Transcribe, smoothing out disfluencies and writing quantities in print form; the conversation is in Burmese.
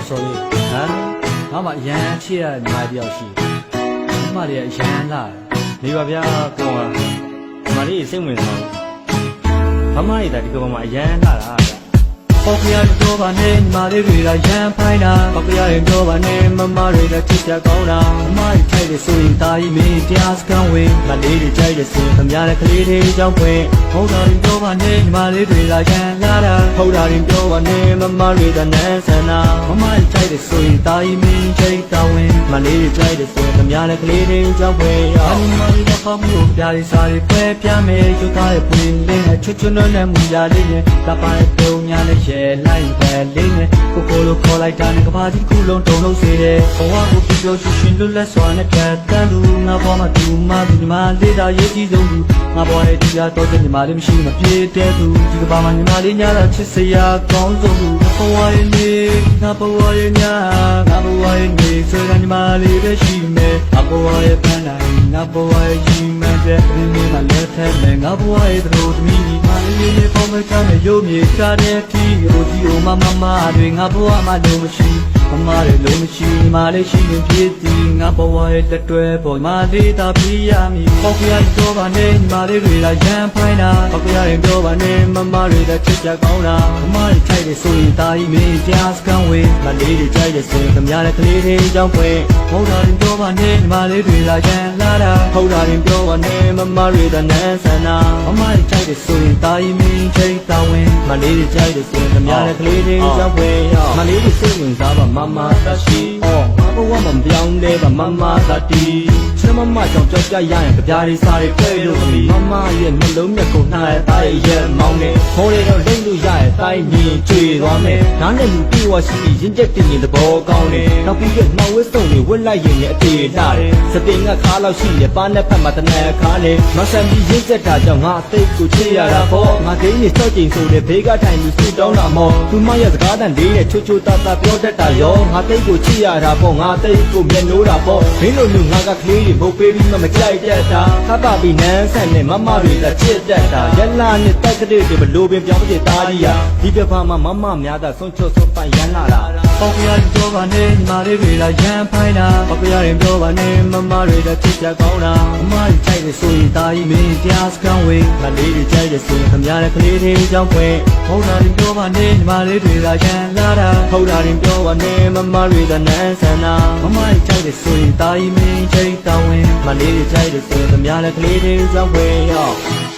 sorry ဟာငါမှရန်ချစ်ရညီမတယောက်ရှိညီမလေးရန်လာနေပါဗျာကောင်းပါညီမလေးစိတ်ဝင်စားမမလေးတာဒီကောင်မအရန်လာတာပေါကရတော့ပါနဲ့ညီမလေးတွေကရန်ဖိုင်းတာပေါကရရင်တော့ပါနဲ့မမတွေကချစ်ကြကောင်းတာမမလေးထိုက်တယ်ဆိုရင်တာကြီးမင်းတရားစကံဝင်မလေးတွေကြိုက်တယ်ဆိုရင်သမ ्या နဲ့ကလေးတွေကြောင်းပွင့်ဟုတ်တာရင်တော့ပါနဲ့ညီမလေးတွေကရန်လာတာဟုတ်တာရင်တော့ပါနဲ့မမတွေကနန်းဆန္ဒမမလေးထိုက်တယ်ဆိုရင်တာကြီးမင်းချိတ်တော်ဝင်မလေးတွေကြိုက်တယ်ဆိုရင်သမ ्या နဲ့ကလေးတွေကြောင်းပွင့်ရောညီမလေးကဖမ်းမှုပြရီစားတွေပွဲပြမယ်ယူသားတဲ့ပွင့်လေးနဲ့ချွတ်ချွတ်နဲ့မူရလေးနဲ့တပါးတုံညာနဲ့ရဲလိုက်ပဲလေးနဲ့ကိုကိုလိုခေါ်လိုက်တာနဲ့ကဘာကြီးခုလုံးတုံလို့စေတယ်ဘဝကိုပြပြောချွရှင်လွတ်လပ်စွာနဲ့ပြတ်တန်းသူငါဘောမှာသူမသူညီမလေးတာရေးကြည့်ဆုံးသူငါဘောရဲ့တရားတော်တဲ့ညီမလေးမရှိမပြေတဲ့သူဒီကဘာမှာညီမလေးညာတာချစ်စရာကောင်းဆုံးသူဘဝရဲ့နေငါဘဝရဲ့ညာငါဘဝရဲ့နေဆိုတဲ့ညီမလေးပဲရှိမယ်အဘဝရဲ့ပန်းတိုင်းငါဘဝရဲ့ရှိမှန်းတဲ့ဒီနေ့မှလက်ထက်နဲ့ငါဘဝရဲ့သူတို့သမီးညီမလေးလေးပေါင်းမချနဲ့ရုပ်မြေချတဲ့အထီးကိုဒီအိုမမတွေငါဘဝမှာလုံးမရှိမမတွေလုံးမရှိမလေးရှိရင်ဖြစ်သည်ငါဘဝရဲ့တက်တွဲပေါ်မလေးတာပြရမည်ပေါကရတော့ပါနဲ့ညီမလေးတွေကရန်ဖိုင်းတာပေါကရရင်တော့ပါနဲ့မမတွေကချစ်ကြကောင်းတာမမတွေထိုက်တယ်ဆိုရင်တာကြီးမင်းကြားစကံဝင်မလေးတွေကြိုက်တယ်ဆိုရင်သမ ्या နဲ့ကလေးတွေကြောင်းပွင့်ဟုတ်တာရင်တော့ပါနဲ့ညီမလေးတွေကရန်လာတာဟုတ်တာရင်တော့ပါနဲ့မမတွေကနန်းဆန္ဒမမတွေထိုက်တယ်ဆိုရင်တာကြီးမင်းချိတ်တော်ဝင်မလေးတွေကြိုက်တယ်ဆိုရင်သမ ्या နဲ့ကလေးတွေကြောင်းပွင့်မလေးတွေစိတ်ဝင်စားပါမမသာရှိငါဘဝမှာပြောင်းလဲပါမမသာတီချစ်မမကြောင့်ကြောက်ကြရရင်ကြပြားလေးစားတွေဖွဲ့လို့မမရဲ့နှလုံးမြတ်ကိုနှားတဲ့ရဲ့မောင်းနေခေါ်ရတော့လိမ့်လို့ရရဲ့တိုင်းမြင်ကျွေသွားမယ်နားနဲ့လူပြေဝရှိပြီးရင်ကျက်တင်ရင်သဘောကောင်းတယ်နောက်ပြီးတော့နှောက်ဝစ်စုံတွေဝစ်လိုက်ရင်လည်းအတေတာတယ်စပင်ကခါလောက်ရှိတယ်ပါနဲ့ဖက်မှာတနက်ခါလေမဆန်ပြီးရင်ကျက်တာကြောင့်ငါအသိကိုချစ်ရတာပေါ့ငါဂိမ်းနေစော့ကျင်ဆိုတဲ့ဘေးကထိုင်ပြီးဆူတောင်းတာမောသူမရဲ့စကားတန်လေးနဲ့ချိုချိုတာတာပြောတတ်တာရောငါသိကိုချစ်ရတာပေါ့ငါသိကိုမျက်နှိုးတာပေါ့မင်းတို့လူငါကကလေးတွေဘုတ်ပေးပြီးမှမကြိုက်တတ်တာခပ်ပါပြီးနန်းဆန်နဲ့မမတွေကချစ်တတ်တာရက်လာနဲ့တက်ကလေးတွေဘလို့ပင်ပြောင်းပြသားကြီးဟာဒီပြဖာမှာမမများတာဆုံးချွတ်ဆုံးပိုင်ရန်လာတာပေါကရတော့ပါနဲ့ညီမလေးတွေကရန်ဖိုင်းတာပေါကရရင်တော့ပါနဲ့မမတွေကချစ်ကြကောင်းတာမမတွေကြိုက်တယ်ဆိုရင်တာကြီးမင်းတရားစကံဝင်မလေးတွေကြိုက်တယ်ဆိုရင်သမ ्या နဲ့ကလေးတွေကြောင်းပွင့်ဟုတ်တာရင်တော့ပါနဲ့ညီမလေးတွေကရန်လာတာဟုတ်တာရင်တော့ပါနဲ့မမတွေကနန်းဆန္ဒမမတွေကြိုက်တယ်ဆိုရင်တာကြီးမင်းချိတ်တော်ဝင်မလေးတွေကြိုက်တယ်ဆိုရင်သမ ्या နဲ့ကလေးတွေကြောင်းပွင့်ရော